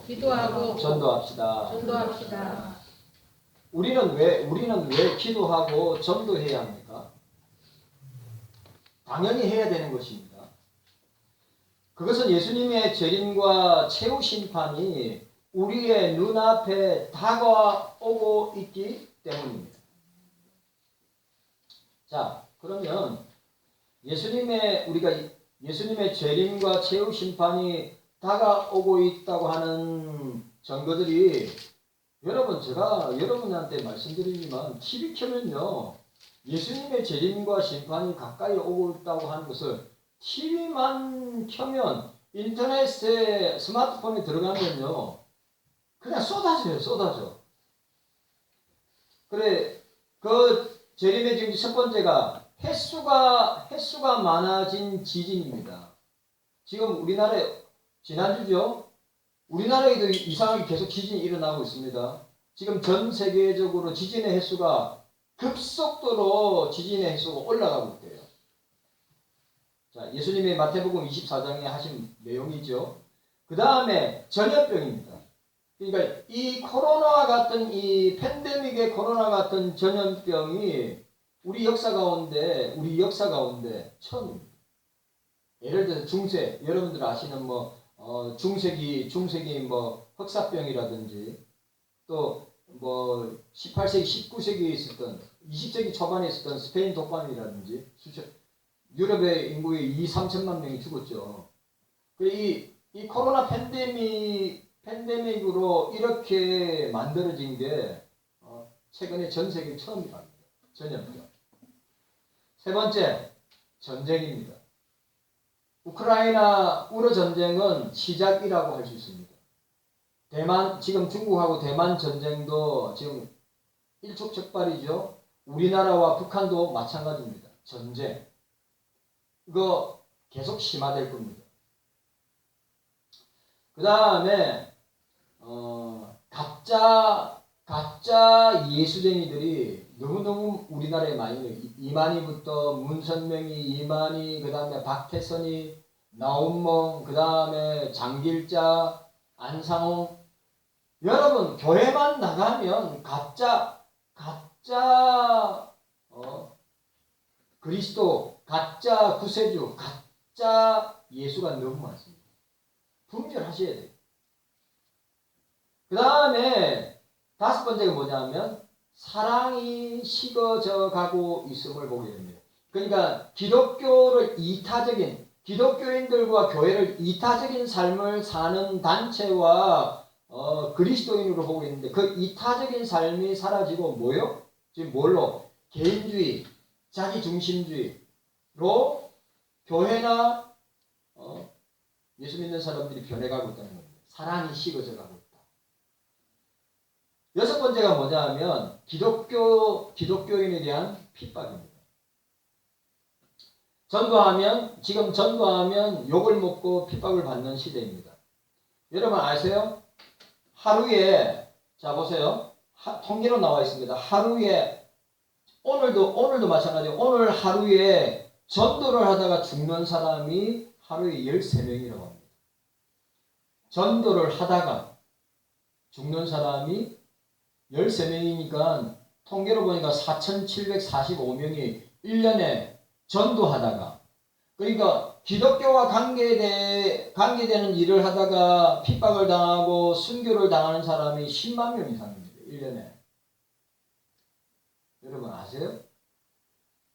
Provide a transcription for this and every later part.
기도하고 전도합시다. 우리는 왜 기도하고 전도해야 합니까? 당연히 해야 되는 것입니다. 그것은 예수님의 재림과 최후 심판이 우리의 눈앞에 다가오고 있기 때문입니다. 자, 그러면 우리가 예수님의 재림과 최후 심판이 다가오고 있다고 하는 증거들이 제가 여러분한테 말씀드리지만 TV 켜면요 예수님의 재림과 심판이 가까이 오고 있다고 하는 것을 TV만 켜면 인터넷에 스마트폰에 들어가면요 그냥 쏟아져. 그래 그 재림의 증거 첫 번째가 횟수가 많아진 지진입니다. 지금 우리나라에 지난주죠. 우리나라에도 이상하게 계속 지진이 일어나고 있습니다. 지금 전 세계적으로 지진의 횟수가 급속도로 지진의 횟수가 올라가고 있대요. 자, 예수님의 마태복음 24장에 하신 내용이죠. 그 다음에 전염병입니다. 그러니까 이 코로나와 같은 이 팬데믹의 코로나 같은 전염병이 우리 역사 가운데 처음입니다. 예를 들어서 여러분들 아시는 중세기 흑사병이라든지 또 18세기, 19세기에 있었던 20세기 초반에 있었던 스페인 독감이라든지 유럽의 인구의 2~3천만 명이 죽었죠. 이 코로나 팬데믹으로 이렇게 만들어진 게 최근에 전 세계 처음이랍니다. 전염병. 세 번째, 전쟁입니다. 우크라이나 우러 전쟁은 시작이라고 할 수 있습니다. 지금 중국하고 대만 전쟁도 지금 일촉즉발이죠. 우리나라와 북한도 마찬가지입니다. 전쟁. 이거 계속 심화될 겁니다. 그 다음에 가짜 예수쟁이들이 너무너무 우리나라에 많이 있어요. 이만희부터 문선명이, 이만희, 그 다음에 박태선이, 나운몽, 그 다음에 장길자, 안상홍. 여러분 교회만 나가면 가짜 그리스도, 가짜 구세주, 가짜 예수가 너무 많습니다. 분별하셔야 돼요. 그 다음에 다섯 번째가 뭐냐면 사랑이 식어져 가고 있음을 보게 됩니다. 그러니까 기독교인들과 교회를 이타적인 삶을 사는 단체와 그리스도인으로 보고 있는데 그 이타적인 삶이 사라지고 뭐요? 지금 뭘로? 개인주의, 자기중심주의로 교회나 예수 믿는 사람들이 변해가고 있다는 겁니다. 사랑이 식어져 가고 있다. 여섯 번째가 뭐냐 하면 기독교인에 대한 핍박입니다. 지금 전도하면 욕을 먹고 핍박을 받는 시대입니다. 여러분 아세요? 하루에, 자 보세요. 통계로 나와 있습니다. 하루에, 오늘도 마찬가지예요. 오늘 하루에 전도를 하다가 죽는 사람이 하루에 13명이라고 합니다. 전도를 하다가 죽는 사람이 13명이니까 통계로 보니까 4,745명이 1년에 전도하다가, 그러니까 기독교와 관계되는 일을 하다가 핍박을 당하고 순교를 당하는 사람이 10만 명 이상입니다. 1년에. 여러분 아세요?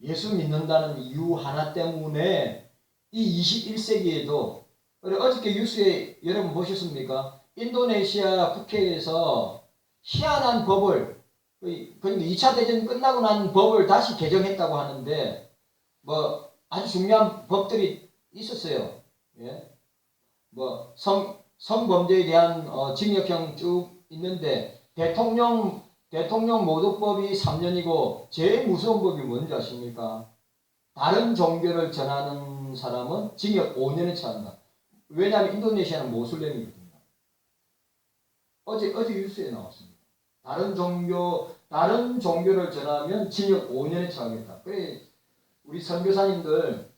예수 믿는다는 이유 하나 때문에 이 21세기에도 어저께 뉴스에 여러분 보셨습니까? 인도네시아 국회에서 희한한 법을, 그러니까 2차 대전 끝나고 난 법을 다시 개정했다고 하는데 아주 중요한 법들이 있었어요. 예? 성범죄에 대한 징역형 쭉 있는데 대통령 모독법이 3년이고 제일 무서운 법이 뭔지 아십니까? 다른 종교를 전하는 사람은 징역 5년에 처한다. 왜냐하면 인도네시아는 모슬렘이거든요. 어제 뉴스에 나왔습니다. 다른 종교를 전하면 징역 5년에 처하겠다. 그래 우리 선교사님들,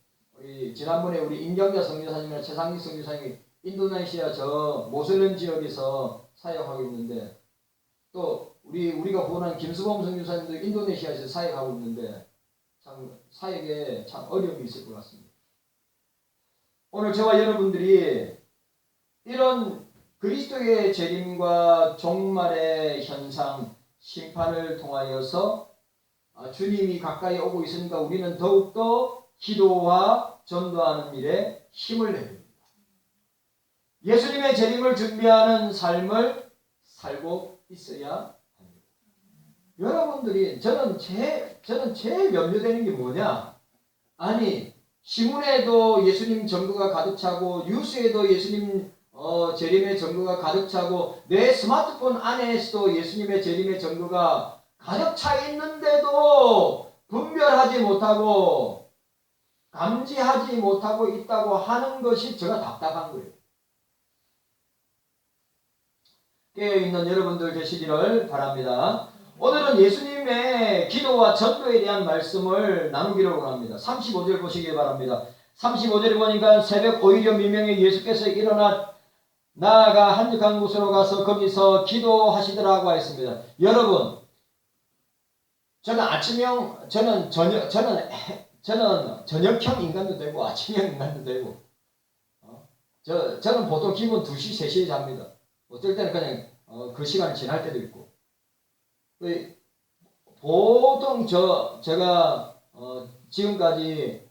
지난번에 우리 임경자 선교사님이나 최상기 선교사님이 인도네시아 저 모슬렘 지역에서 사역하고 있는데, 또 우리가 보는 김수범 선교사님도 인도네시아에서 사역하고 있는데, 참 사역에 참 어려움이 있을 것 같습니다. 오늘 저와 여러분들이 이런 그리스도의 재림과 종말의 현상, 심판을 통하여서 주님이 가까이 오고 있으니까 우리는 더욱더 기도와 전도하는 일에 힘을 내야 됩니다. 예수님의 재림을 준비하는 삶을 살고 있어야 합니다. 여러분들이 저는 제일 염려되는 게 뭐냐? 아니, 신문에도 예수님 전거가 가득 차고 뉴스에도 예수님 재림의 전거가 가득 차고 내 스마트폰 안에서도 예수님의 재림의 전거가 가득 차 있는데도 분별하지 못하고 감지하지 못하고 있다고 하는 것이 제가 답답한 거예요. 깨어있는 여러분들 되시기를 바랍니다. 오늘은 예수님의 기도와 전도에 대한 말씀을 나누기로 합니다. 35절 보시기 바랍니다. 35절에 보니까 새벽 오히려 미명에 예수께서 나아가 한적한 곳으로 가서 거기서 기도하시더라고 했습니다. 여러분, 저는 저녁형 인간도 되고 아침형 인간도 되고, 저는 보통 기본 2시, 3시에 잡니다. 어떨 때는 그냥 그 시간이 지날 때도 있고. 보통 제가 지금까지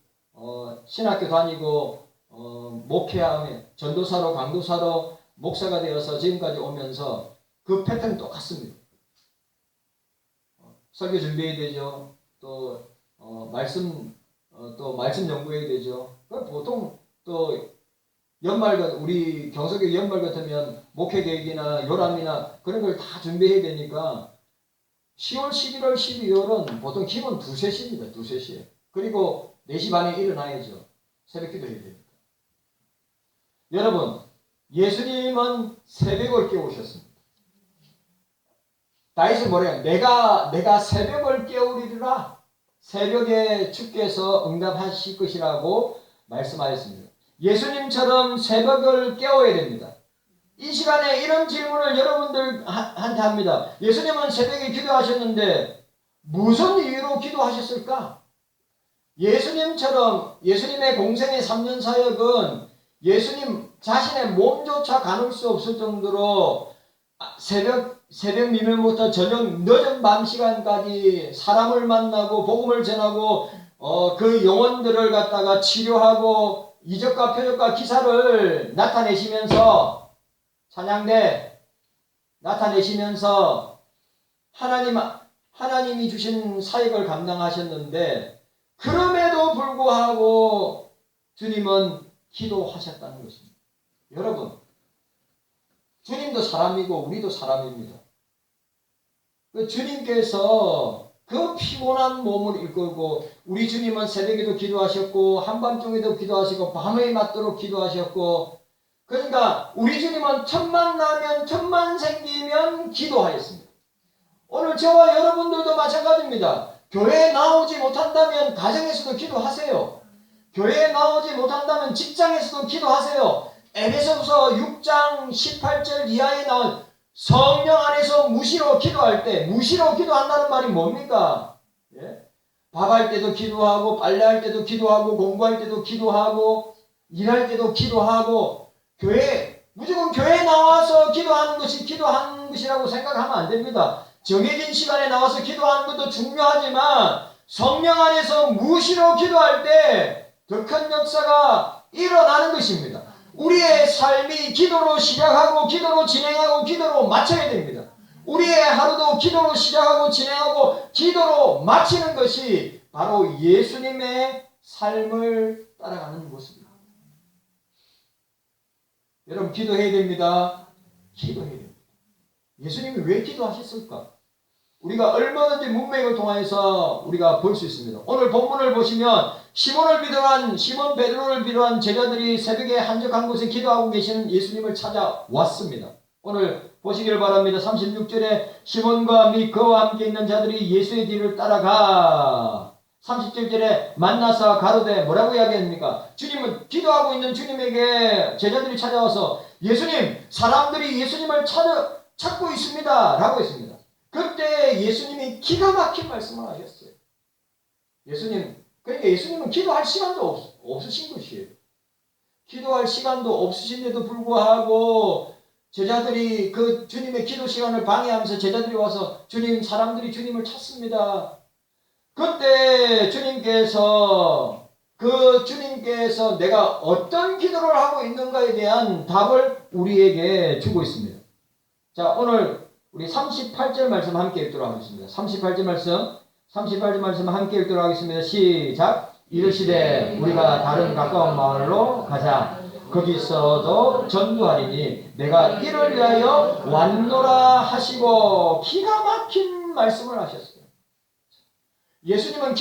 신학교 다니고 목회하며 전도사로 강도사로 목사가 되어서 지금까지 오면서 그 패턴이 똑같습니다. 설교 준비해야 되죠. 또 말씀 연구해야 되죠. 보통 또 우리 경석의 연말 같으면 목회 계획이나 요람이나 그런 걸 다 준비해야 되니까 10월, 11월, 12월은 보통 기본 2, 3시입니다. 2, 3시에. 그리고 4시 반에 일어나야죠. 새벽 기도 해야 되니까. 여러분, 예수님은 새벽을 깨우셨습니다. 다윗은 뭐래요? 내가 새벽을 깨우리라. 새벽에 주께서 응답하실 것이라고 말씀하셨습니다. 예수님처럼 새벽을 깨워야 됩니다. 이 시간에 이런 질문을 여러분들한테 합니다. 예수님은 새벽에 기도하셨는데 무슨 이유로 기도하셨을까? 예수님의 공생의 3년 사역은 예수님 자신의 몸조차 가눌 수 없을 정도로 새벽 미명부터 저녁 늦은 밤 시간까지 사람을 만나고 복음을 전하고 그 영혼들을 갖다가 치료하고 이적과 표적과 기사를 나타내시면서 찬양대 나타내시면서 하나님이 주신 사역을 감당하셨는데 그럼에도 불구하고 주님은 기도하셨다는 것입니다. 여러분, 주님도 사람이고 우리도 사람입니다. 주님께서 그 피곤한 몸을 이끌고 우리 주님은 새벽에도 기도하셨고 한밤중에도 기도하시고 밤에 맞도록 기도하셨고, 그러니까 우리 주님은 틈만 나면 틈만 생기면 기도하였습니다. 오늘 저와 여러분들도 마찬가지입니다. 교회에 나오지 못한다면 가정에서도 기도하세요. 교회에 나오지 못한다면 직장에서도 기도하세요. 에베소서 6장 18절 이하에 나온 성령 안에서 무시로 기도할 때, 무시로 기도한다는 말이 뭡니까? 예? 밥할 때도 기도하고 빨래할 때도 기도하고 공부할 때도 기도하고 일할 때도 기도하고, 무조건 교회에 나와서 기도하는 것이라고 생각하면 안 됩니다. 정해진 시간에 나와서 기도하는 것도 중요하지만 성령 안에서 무시로 기도할 때 더 큰 역사가 일어나는 것입니다. 우리의 삶이 기도로 시작하고 기도로 진행하고 기도로 마쳐야 됩니다. 우리의 하루도 기도로 시작하고 진행하고 기도로 마치는 것이 바로 예수님의 삶을 따라가는 모습입니다. 여러분, 기도해야 됩니다. 기도해야 됩니다. 예수님이 왜 기도하셨을까? 우리가 얼마든지 문맥을 통해서 우리가 볼 수 있습니다. 오늘 본문을 보시면 시몬 베드로를 비롯한 제자들이 새벽에 한적한 곳에 기도하고 계시는 예수님을 찾아왔습니다. 오늘 보시기를 바랍니다. 36절에 시몬과 및 그와 함께 있는 자들이 예수의 뒤를 따라가 37절에 만나서 가로되 뭐라고 이야기합니까? 주님은 기도하고 있는 주님에게 제자들이 찾아와서 예수님, 사람들이 예수님을 찾고 있습니다 라고 했습니다. 그때 예수님이 기가 막힌 말씀을 하셨어요. 그러니까 예수님은 기도할 시간도 없으신 것이에요. 기도할 시간도 없으신데도 불구하고 제자들이 그 주님의 기도 시간을 방해하면서 제자들이 와서 주님, 사람들이 주님을 찾습니다. 그때 주님께서 내가 어떤 기도를 하고 있는가에 대한 답을 우리에게 주고 있습니다. 자, 오늘 우리 38절 말씀 함께 읽도록 하겠습니다. 38절 말씀 함께 읽도록 하겠습니다. 시작. 이르시되 우리가 다른 가까운 마을로 가자. 거기서도 전도하리니 내가 이를 위하여 왔노라 하시고, 기가 막힌 말씀을 하셨어요. 예수님은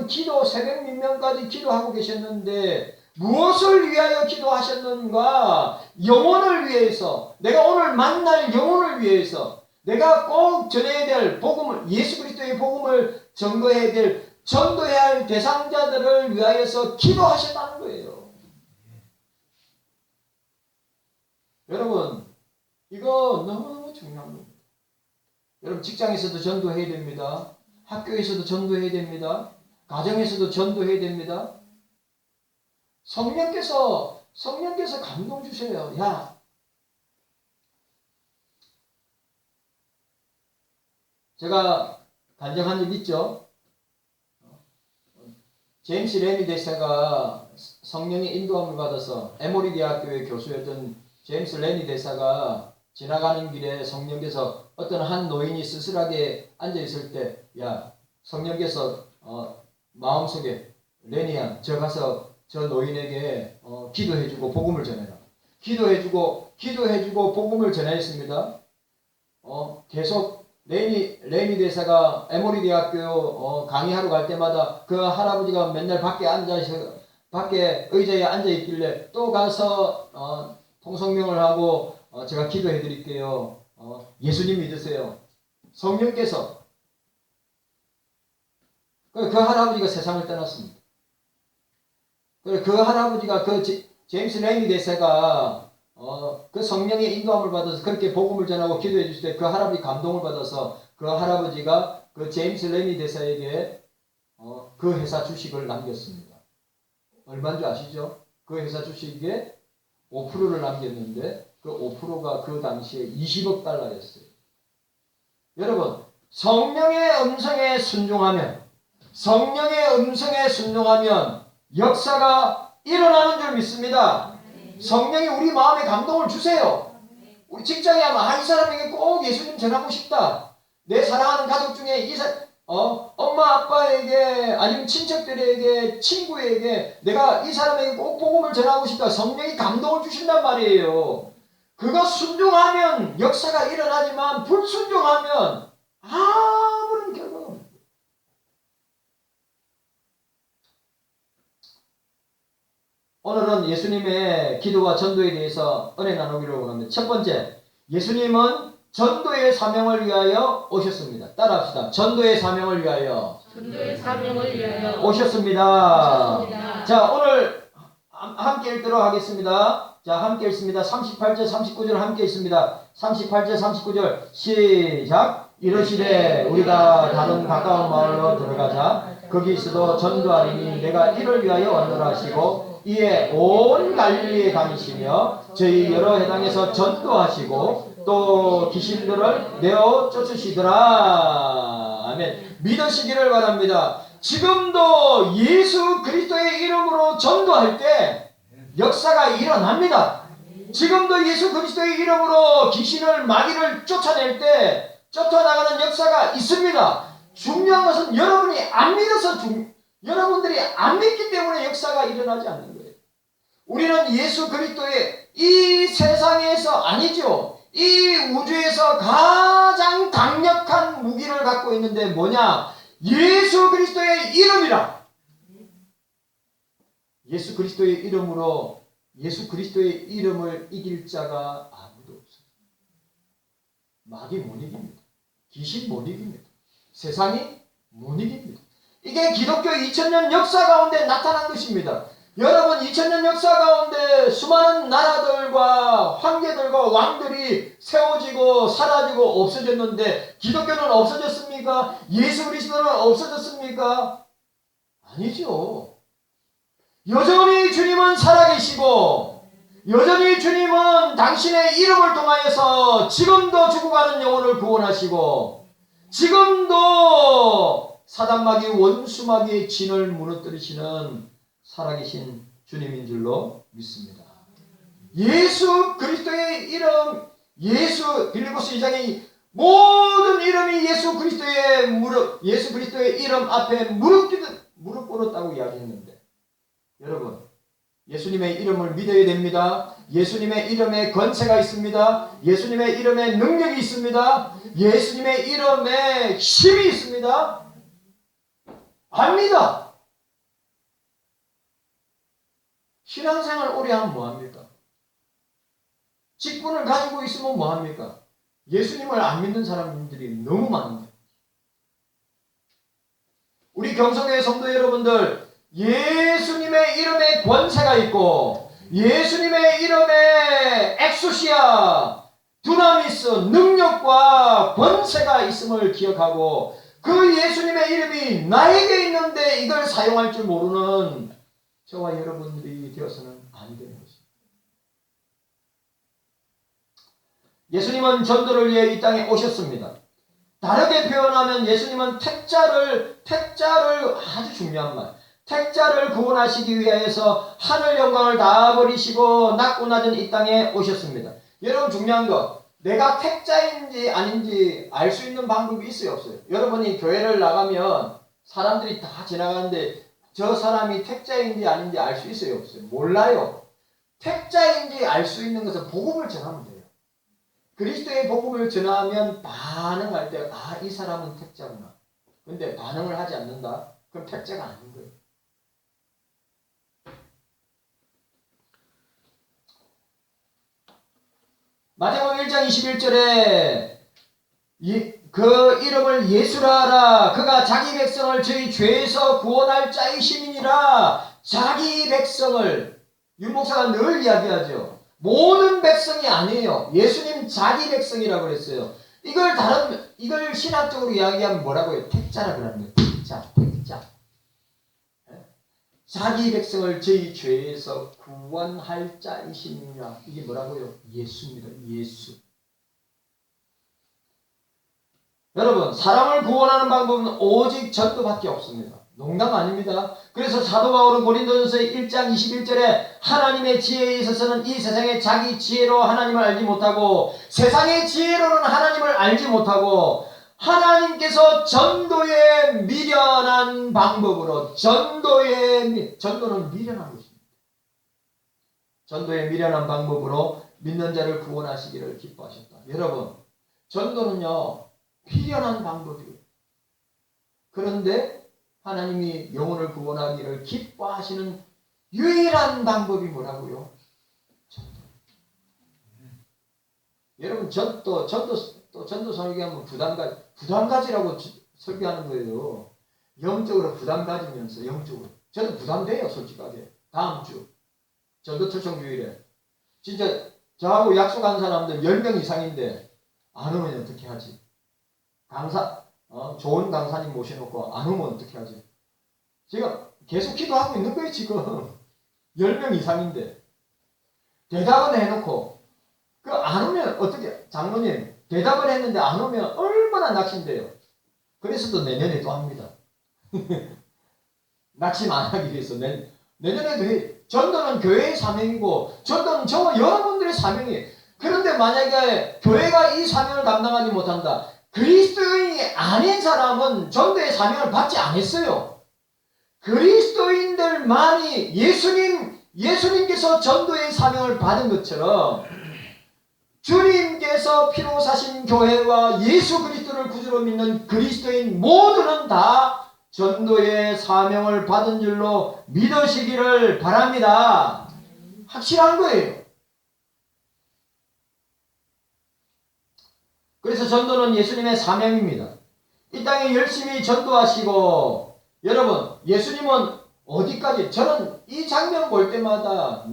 기도 새벽 민명까지 기도하고 계셨는데 무엇을 위하여 기도하셨는가? 영혼을 위해서, 내가 오늘 만날 영혼을 위해서, 내가 꼭 전해야 될 복음을, 예수 그리스도의 복음을 전도해야 할 대상자들을 위하여서 기도하셨다는 거예요. 여러분, 이거 너무너무 중요한 겁니다. 여러분, 직장에서도 전도해야 됩니다. 학교에서도 전도해야 됩니다. 가정에서도 전도해야 됩니다. 성령께서 감동 주세요. 야, 제가 간증한 적 있죠? 제임스 레니 대사가 성령의 인도함을 받아서 에모리 대학교의 교수였던 제임스 레니 대사가 지나가는 길에 성령께서 어떤 한 노인이 쓸쓸하게 앉아있을 때, 야, 성령께서 마음속에 레니야, 저 가서 저 노인에게 기도해주고 복음을 전해라. 기도해주고 복음을 전했습니다. 계속 레니 대사가 에모리 대학교 강의하러 갈 때마다 그 할아버지가 맨날 밖에 의자에 앉아있길래 또 가서 통성명을 하고 제가 기도해 드릴게요. 예수님 믿으세요. 성령께서 그 할아버지가 세상을 떠났습니다. 그 할아버지가 제임스 레니 대사가 그 성령의 인도함을 받아서 그렇게 복음을 전하고 기도해 주실 때 그 할아버지 감동을 받아서 그 할아버지가 그 제임스 레니 대사에게 그 회사 주식을 남겼습니다. 얼마인 줄 아시죠? 그 회사 주식에 5%를 남겼는데 그 5%가 그 당시에 20억 달러였어요. 여러분, 성령의 음성에 순종하면 역사가 일어나는 줄 믿습니다. 성령이 우리 마음에 감동을 주세요. 우리 직장에 하면 이 사람에게 꼭 예수님 전하고 싶다. 내 사랑하는 가족 중에 엄마 아빠에게 아니면 친척들에게 친구에게 내가 이 사람에게 꼭 복음을 전하고 싶다. 성령이 감동을 주신단 말이에요. 그거 순종하면 역사가 일어나지만 불순종하면 아무런 결과가 없습니다. 오늘은 예수님의 기도와 전도에 대해서 은혜 나누기로 원합니다. 첫 번째, 예수님은 전도의 사명을 위하여 오셨습니다. 따라합시다. 전도의 사명을 위하여 오셨습니다. 자, 오늘 함께 읽도록 하겠습니다. 자, 함께 읽습니다. 38절, 39절 함께 읽습니다. 38절, 39절 시작. 이르시되 우리가 다른 가까운 마을로 들어가자. 거기서도 전도하리니 내가 이를 위하여 왔노라 하시고, 이에 온 갈릴리에 다니시며 저희 여러 해당에서 전도하시고 또 귀신들을 내어 쫓으시더라. 아멘. 믿으시기를 바랍니다. 지금도 예수 그리스도의 이름으로 전도할 때 역사가 일어납니다. 지금도 예수 그리스도의 이름으로 귀신을, 마귀를 쫓아낼 때 쫓아나가는 역사가 있습니다. 중요한 것은 여러분이 안 믿어서 여러분들이 안 믿기 때문에 역사가 일어나지 않는 거예요. 우리는 예수 그리스도의 이 세상에서 아니죠. 이 우주에서 가장 강력한 무기를 갖고 있는데 뭐냐? 예수 그리스도의 이름이라. 예수 그리스도의 이름으로 예수 그리스도의 이름을 이길 자가 아무도 없어요. 마귀 못 이깁니다. 귀신 못 이깁니다. 세상이 못 이깁니다. 이게 기독교 2000년 역사 가운데 나타난 것입니다. 여러분 2000년 역사 가운데 수많은 나라들과 황제들과 왕들이 세워지고 사라지고 없어졌는데 기독교는 없어졌습니까? 예수 그리스도는 없어졌습니까? 아니죠. 여전히 주님은 살아계시고 여전히 주님은 당신의 이름을 통하여서 지금도 죽어가는 영혼을 구원하시고 지금도 사단마귀 원수마귀의 진을 무너뜨리시는 살아계신 주님인 줄로 믿습니다. 예수 그리스도의 이름, 빌립보서 2장의 모든 이름이 예수 그리스도의 이름 앞에 무릎 꿇었다고 이야기했는데, 여러분 예수님의 이름을 믿어야 됩니다. 예수님의 이름에 권세가 있습니다. 예수님의 이름에 능력이 있습니다. 예수님의 이름에 힘이 있습니다. 압니다. 신앙생활 오래 하면 뭐합니까? 직분을 가지고 있으면 뭐합니까? 예수님을 안 믿는 사람들이 너무 많은데. 우리 경성교회 성도 여러분들, 예수님의 이름에 권세가 있고 예수님의 이름에 엑소시아, 두나미스, 능력과 권세가 있음을 기억하고 그 예수님의 이름이 나에게 있는데 이걸 사용할 줄 모르는 저와 여러분들이 되어서는 안 되는 것입니다. 예수님은 전도를 위해 이 땅에 오셨습니다. 다르게 표현하면 예수님은 택자를 아주 중요한 말, 택자를 구원하시기 위해서 하늘 영광을 다 버리시고 낮고 낮은 이 땅에 오셨습니다. 여러분 중요한 거, 내가 택자인지 아닌지 알 수 있는 방법이 있어요, 없어요? 여러분이 교회를 나가면 사람들이 다 지나가는데 저 사람이 택자인지 아닌지 알 수 있어요, 없어요? 몰라요. 택자인지 알 수 있는 것은 복음을 전하면 돼요. 그리스도의 복음을 전하면 반응할 때, 이 사람은 택자구나. 근데 반응을 하지 않는다? 그럼 택자가 아닌 거예요. 마태복음 1장 21절에 그 이름을 예수라 하라. 그가 자기 백성을 저희 죄에서 구원할 자이심이니라. 자기 백성을, 윤목사가 늘 이야기하죠. 모든 백성이 아니에요. 예수님 자기 백성이라고 그랬어요. 이걸 신학적으로 이야기하면 뭐라고 해요? 택자라 그러는 거예요. 택자. 자기 백성을 저희 죄에서 구원할 자이십니다. 이게 뭐라고요? 예수입니다. 예수. 여러분, 사람을 구원하는 방법은 오직 전도밖에 없습니다. 농담 아닙니다. 그래서 사도 바울은 고린도전서 1장 21절에 하나님의 지혜에 있어서는 이 세상의 자기 지혜로 하나님을 알지 못하고 세상의 지혜로는 하나님을 알지 못하고 하나님께서 전도에 미련한 방법으로 전도는 미련한 것입니다. 전도에 미련한 방법으로 믿는 자를 구원하시기를 기뻐하셨다. 여러분, 전도는요 미련한 방법이에요. 그런데 하나님이 영혼을 구원하기를 기뻐하시는 유일한 방법이 뭐라고요? 전도. 여러분 전도 설교하면 부담 가지라고 설교하는 거예요. 영적으로 부담 가지면서 영적으로. 저도 부담돼요, 솔직하게. 다음 주 전도 초청 주일에 진짜 저하고 약속한 사람들 10명 이상인데 안 오면 어떻게 하지? 좋은 강사님 모셔놓고 안 오면 어떻게 하지? 제가 계속 기도하고 있는 거예요, 지금. 10명 이상인데. 대답은 해놓고, 안 오면 어떻게, 장로님, 대답을 했는데 안 오면 얼마나 낙심돼요. 그래서 또 내년에 또 합니다. 낙심 안 하기 위해서. 내년에도 해. 전도는 교회의 사명이고, 전도는 저와 여러분들의 사명이에요. 그런데 만약에 교회가 이 사명을 감당하지 못한다. 그리스도인이 아닌 사람은 전도의 사명을 받지 않았어요. 그리스도인들만이 예수님께서 전도의 사명을 받은 것처럼 주님께서 피로 사신 교회와 예수 그리스도를 구주로 믿는 그리스도인 모두는 다 전도의 사명을 받은 줄로 믿으시기를 바랍니다. 확실한 거예요. 그래서 전도는 예수님의 사명입니다. 이 땅에 열심히 전도하시고 여러분, 예수님은 어디까지, 저는 이 장면 볼 때마다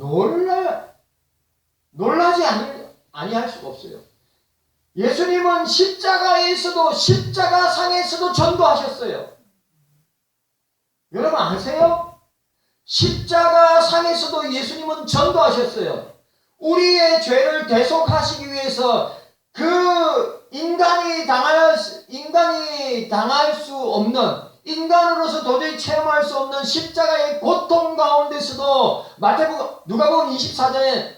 놀라지 아니할 수가 없어요. 예수님은 십자가에서도, 십자가 상에서도 전도하셨어요. 여러분 아세요? 십자가 상에서도 예수님은 전도하셨어요. 우리의 죄를 대속하시기 위해서 그 인간이 당할 수 없는, 인간으로서 도저히 체험할 수 없는 십자가의 고통 가운데서도 누가복음 24장에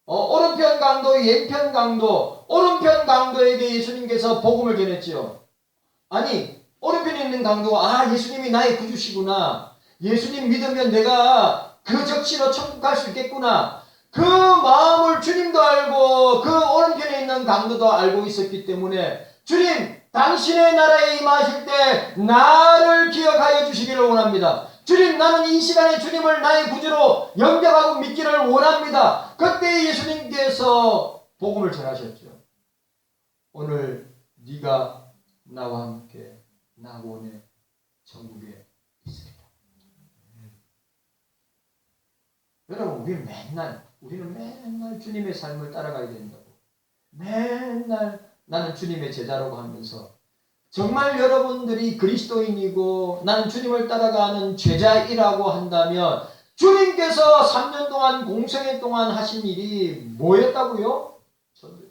오른편 강도, 왼편 강도, 오른편 강도에게 예수님께서 복음을 전했지요. 아니, 오른편에 있는 강도가 예수님이 나의 구주시구나, 예수님 믿으면 내가 그 적시로 천국 갈 수 있겠구나, 그 마음을 주님도 알고 그 오른편에 있는 강도도 알고 있었기 때문에, 주님, 당신의 나라에 임하실 때 나를 기억하여 주시기를 원합니다. 주님, 나는 이 시간에 주님을 나의 구주로 영접하고 믿기를 원합니다. 그때 예수님께서 복음을 전하셨죠. 오늘 네가 나와 함께 낙원의 천국에 있으리라. 여러분, 우리는 맨날 주님의 삶을 따라가야 된다고. 맨날 나는 주님의 제자라고 하면서, 정말 여러분들이 그리스도인이고 나는 주님을 따라가는 제자이라고 한다면, 주님께서 3년 동안 공생애 동안 하신 일이 뭐였다고요? 전도였어요.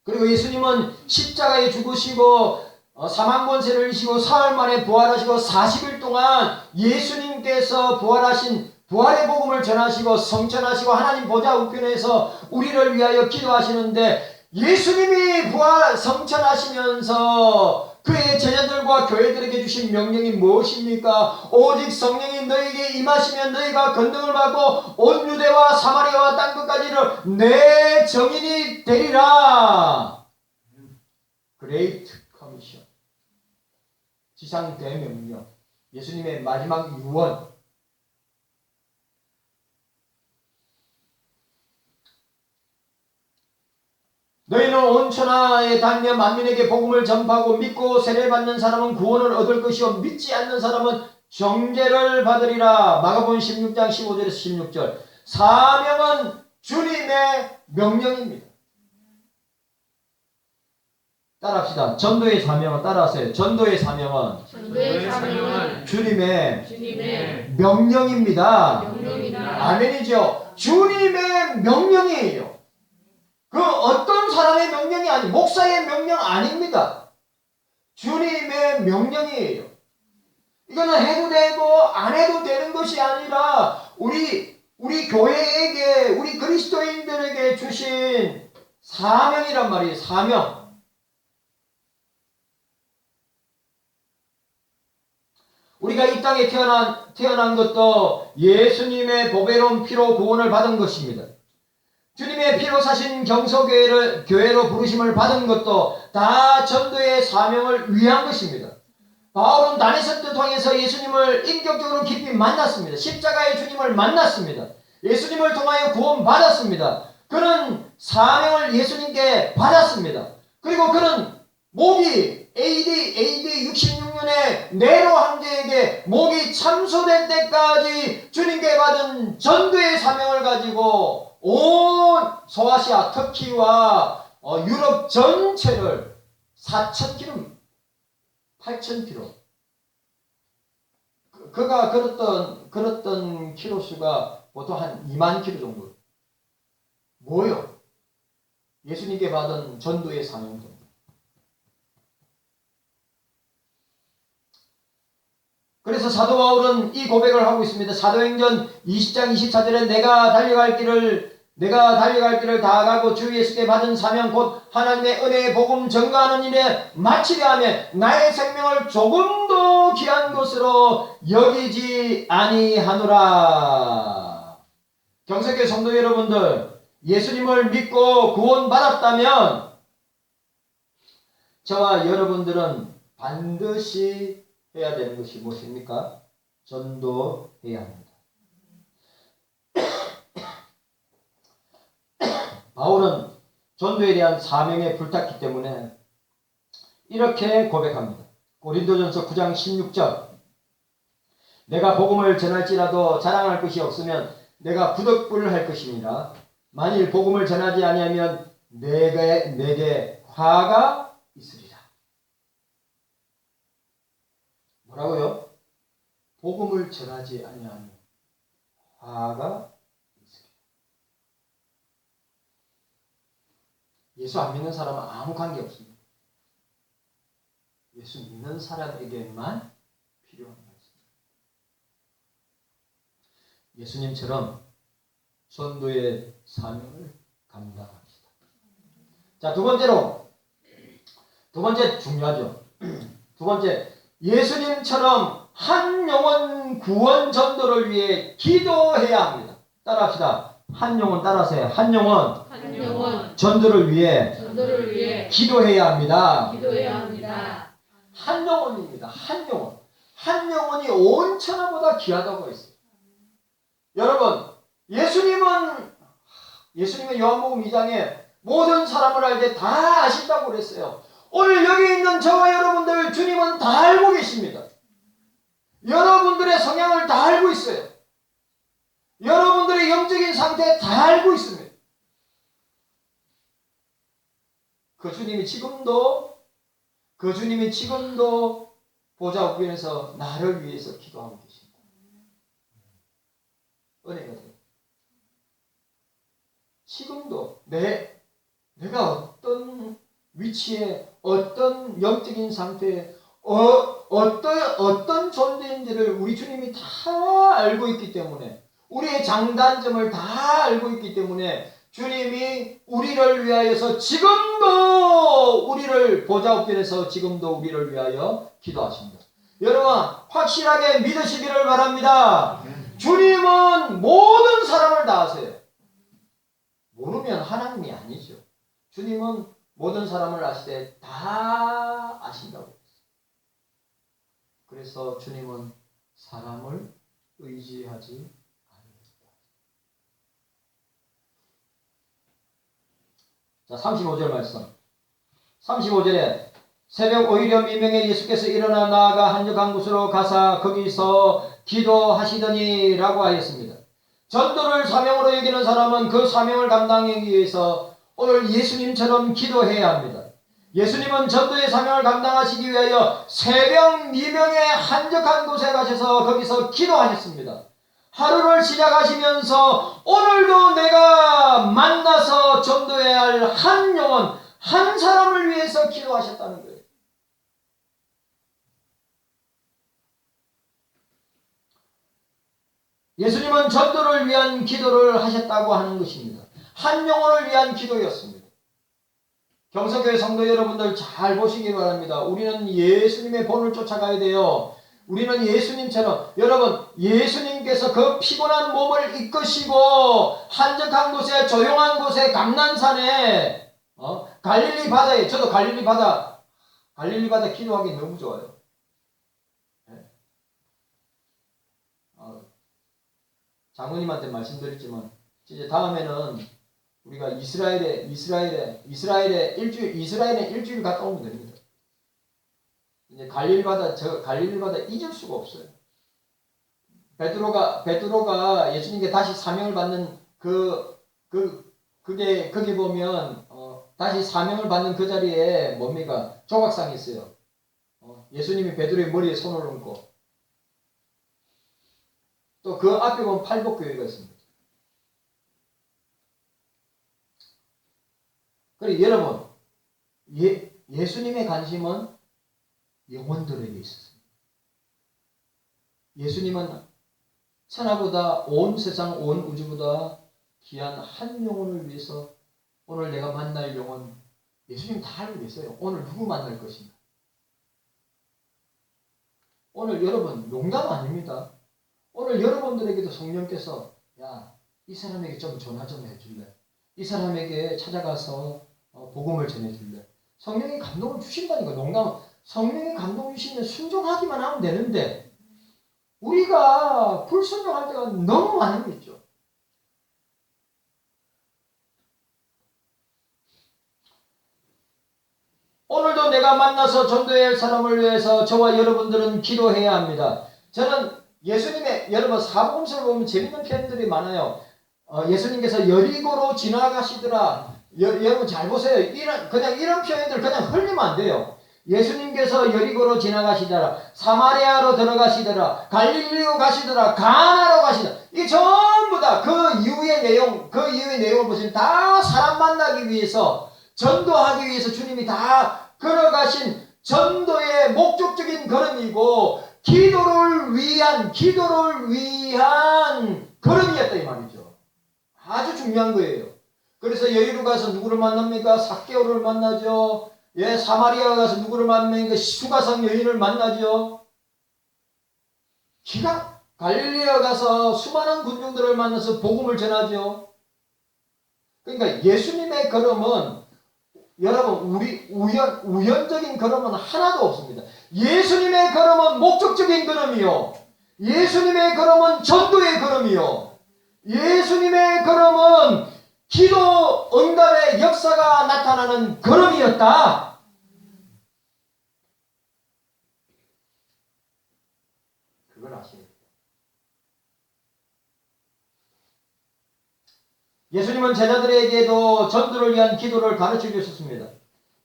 그리고 예수님은 십자가에 죽으시고 사망 권세를 이시고 사흘 만에 부활하시고 40일 동안 예수님께서 부활의 복음을 전하시고 성천하시고 하나님 보좌 우편에서 우리를 위하여 기도하시는데, 예수님이 성천하시면서 그의 제자들과 교회들에게 주신 명령이 무엇입니까? 오직 성령이 너희에게 임하시면 너희가 권능을 받고 온 유대와 사마리아와 땅끝까지를 내 증인이 되리라. Great Commission. 지상 대명령. 예수님의 마지막 유언. 너희는 온 천하에 다니며 만민에게 복음을 전파하고 믿고 세례받는 사람은 구원을 얻을 것이요 믿지 않는 사람은 정죄를 받으리라. 마가복음 16장 15절에서 16절. 사명은 주님의 명령입니다. 따라합시다. 전도의 사명은, 따라하세요. 전도의 사명은 주님의 명령입니다. 아멘이죠. 주님의 명령이에요. 그 어떤 사람의 명령이 아니, 목사의 명령 아닙니다. 주님의 명령이에요. 이거는 해도 되고 안 해도 되는 것이 아니라 우리 교회에게, 우리 그리스도인들에게 주신 사명이란 말이에요. 사명. 우리가 이 땅에 태어난 것도 예수님의 보배로운 피로 구원을 받은 것입니다. 주님의 피로 사신 교회로 부르심을 받은 것도 다 전도의 사명을 위한 것입니다. 바울은 다메섹을 통해서 예수님을 인격적으로 깊이 만났습니다. 십자가의 주님을 만났습니다. 예수님을 통하여 구원받았습니다. 그는 사명을 예수님께 받았습니다. 그리고 그는 목이 AD 66년에 네로 황제에게 목이 참소될 때까지 주님께 받은 전도의 사명을 가지고 온 소아시아, 터키와 유럽 전체를 4,000km, 8,000km. 그가 걸었던 키로수가 보통 한 2만 킬로 정도. 뭐요? 예수님께 받은 전도의 사명. 그래서 사도 바울은 이 고백을 하고 있습니다. 사도행전 20장 24절에 내가 달려갈 길을 다가고 주 예수께 받은 사명 곧 하나님의 은혜의 복음 전가하는 일에 마치려 하며 나의 생명을 조금도 귀한 것으로 여기지 아니하노라. 경색의 성도 여러분들, 예수님을 믿고 구원받았다면 저와 여러분들은 반드시 해야 되는 것이 무엇입니까? 전도해야 합니다. 바울은 전도에 대한 사명에 불탔기 때문에 이렇게 고백합니다. 고린도전서 9장 16절. 내가 복음을 전할지라도 자랑할 것이 없으면 내가 부득불을 할 것입니다. 만일 복음을 전하지 아니하면 내게 화가 있으리라. 뭐라고요? 복음을 전하지 아니하면 화가 있으리라. 예수 안 믿는 사람은 아무 관계 없습니다. 예수 믿는 사람에게만 필요한 말씀. 예수님처럼 전도의 사명을 감당합시다. 자, 두 번째 중요하죠. 두 번째, 예수님처럼 한 영혼 구원 전도를 위해 기도해야 합니다. 따라합시다. 한 영혼 따라하세요. 한 영혼 전도를 위해 기도해야 합니다. 한 영혼입니다. 한 영혼. 한 영혼이 온 천하보다 귀하다고 했어요. 여러분, 예수님은 요한복음 2장에 모든 사람을 알되 다 아신다고 그랬어요. 오늘 여기 있는 저와 여러분들 주님은 다 알고 계십니다. 여러분들의 성향을 다 알고 있어요. 여러분들의 영적인 상태 다 알고 있습니다. 그 주님이 지금도 보좌 우편에서 나를 위해서 기도하고 계십니다. 은혜가 돼요. 지금도 내가 어떤 위치에, 어떤 영적인 상태에, 어떤 존재인지를 우리 주님이 다 알고 있기 때문에, 우리의 장단점을 다 알고 있기 때문에 주님이 우리를 위하여서 지금도 우리를 보좌 우편에서 지금도 우리를 위하여 기도하십니다. 여러분 확실하게 믿으시기를 바랍니다. 주님은 모든 사람을 다 아세요. 모르면 하나님이 아니죠. 주님은 모든 사람을 아시되 다 아신다고 했어요. 그래서 주님은 사람을 의지하지 않는다. 자, 35절 말씀. 35절에 새벽 오히려 미명에 예수께서 일어나 나아가 한적한 곳으로 가사 거기서 기도하시더니 라고 하였습니다. 전도를 사명으로 여기는 사람은 그 사명을 감당하기 위해서 오늘 예수님처럼 기도해야 합니다. 예수님은 전도의 사명을 감당하시기 위하여 새벽 미명에 한적한 곳에 가셔서 거기서 기도하셨습니다. 하루를 시작하시면서 오늘도 내가 만나서 전도해야 할 한 영혼, 한 사람을 위해서 기도하셨다는 거예요. 예수님은 전도를 위한 기도를 하셨다고 하는 것입니다. 한 영혼을 위한 기도였습니다. 경서교회 성도 여러분들 잘 보시기 바랍니다. 우리는 예수님의 본을 쫓아가야 돼요. 우리는 예수님처럼, 여러분 예수님께서 그 피곤한 몸을 이끄시고 한적한 곳에, 조용한 곳에, 감난산에, 갈릴리 바다에, 저도 갈릴리 바다 기도하기 너무 좋아요. 장로님한테 말씀드렸지만 이제 다음에는 우리가 이스라엘에 일주일 갔다 오면 됩니다. 이제 갈릴리 바다 잊을 수가 없어요. 베드로가 예수님께 다시 사명을 받는 거기 보면 다시 사명을 받는 그 자리에 뭡니까? 조각상이 있어요. 예수님이 베드로의 머리에 손을 얹고, 또 그 앞에 보면 팔복교회가 있습니다. 그리고 여러분, 예수님의 관심은 영혼들에게 있었습니다. 예수님은 천하보다, 온 세상, 온 우주보다 귀한 한 영혼을 위해서 오늘 내가 만날 영혼, 예수님 다 알고 계세요. 오늘 누구 만날 것인가. 오늘 여러분 농담 아닙니다. 오늘 여러분들에게도 성령께서 야, 이 사람에게 좀 전화 좀 해줄래? 이 사람에게 찾아가서 복음을 전해줄래? 성령이 감동을 주신다니까. 농담. 성령이 감동 주시면 순종하기만 하면 되는데 우리가 불순종할 때가 너무 많은 게 있죠. 오늘도 내가 우리가 만나서 전도해야 할 사람을 위해서 저와 여러분들은 기도해야 합니다. 저는 예수님의 여러분 사복음서를 보면 재밌는 표현들이 많아요. 예수님께서 여리고로 지나가시더라. 여러분 잘 보세요. 그냥 이런 표현들 그냥 흘리면 안 돼요. 예수님께서 여리고로 지나가시더라. 사마리아로 들어가시더라. 갈릴리로 가시더라. 가나로 가시더라. 이 전부 다 그 이후의 내용을 보시면 다 사람 만나기 위해서, 전도하기 위해서 주님이 다 걸어가신 전도의 목적적인 걸음이고, 기도를 위한 걸음이었다 이 말이죠. 아주 중요한 거예요. 그래서 여리로 가서 누구를 만납니까? 삭개오를 만나죠. 예, 사마리아 가서 누구를 만납니까? 수가성 여인을 만나죠. 갈릴리아 가서 수많은 군중들을 만나서 복음을 전하죠. 그러니까 예수님의 걸음은 여러분 우리 우연적인 걸음은 하나도 없습니다. 예수님의 걸음은 목적적인 걸음이요. 예수님의 걸음은 전도의 걸음이요. 예수님의 걸음은 기도 응답의 역사가 나타나는 걸음이었다. 그걸 아시겠죠? 예수님은 제자들에게도 전도를 위한 기도를 가르쳐 주셨습니다.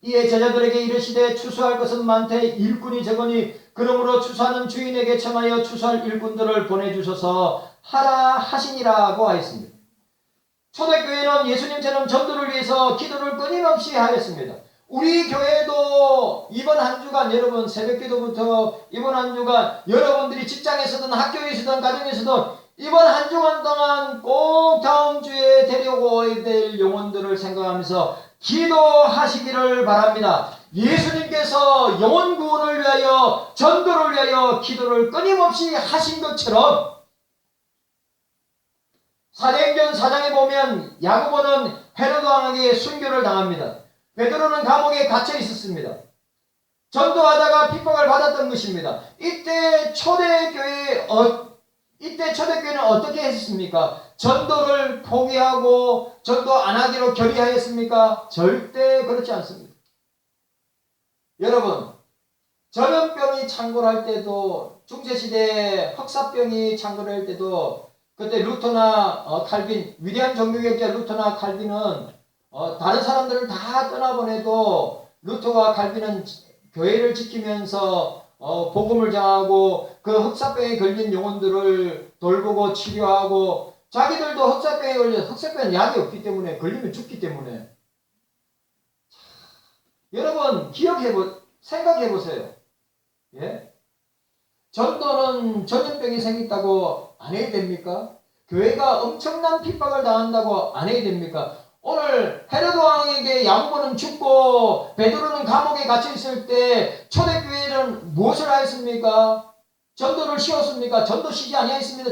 이에 제자들에게 이르시되 추수할 것은 많되 일꾼이 적으니 그러므로 추수하는 주인에게 청하여 추수할 일꾼들을 보내주셔서 하라 하시니라고 하였습니다. 초대교회는 예수님처럼 전도를 위해서 기도를 끊임없이 하였습니다. 우리 교회도 이번 한 주간 여러분 새벽기도부터 이번 한 주간 여러분들이 직장에서든 학교에서든 가정에서든 이번 한 주간 동안 꼭 다음 주에 데려오게 될 영혼들을 생각하면서 기도하시기를 바랍니다. 예수님께서 영혼 구원을 위하여 전도를 위하여 기도를 끊임없이 하신 것처럼 사도행전 4장에 보면 야고보는 헤로드 왕에게 순교를 당합니다. 베드로는 감옥에 갇혀 있었습니다. 전도하다가 핍박을 받았던 것입니다. 이때 초대교회는 어떻게 했습니까? 전도를 포기하고 전도 안 하기로 결의하였습니까? 절대 그렇지 않습니다. 여러분, 전염병이 창궐할 때도, 중세시대에 흑사병이 창궐할 때도 그때 루터나 칼빈, 위대한 종교개혁자 루터나 칼빈은 다른 사람들을 다 떠나보내도 루터와 칼빈은 교회를 지키면서 복음을 전하고 그 흑사병에 걸린 영혼들을 돌보고 치료하고, 자기들도 흑사병에 걸려, 흑사병은 약이 없기 때문에 걸리면 죽기 때문에. 여러분 생각해보세요. 예? 전도는 전염병이 생겼다고 안 해야 됩니까? 교회가 엄청난 핍박을 당한다고 안 해야 됩니까? 오늘 헤로드 왕에게 야고보는 죽고 베드로는 감옥에 갇혀 있을 때 초대교회는 무엇을 하였습니까? 전도를 쉬었습니까? 전도 쉬지 아니하였습니다.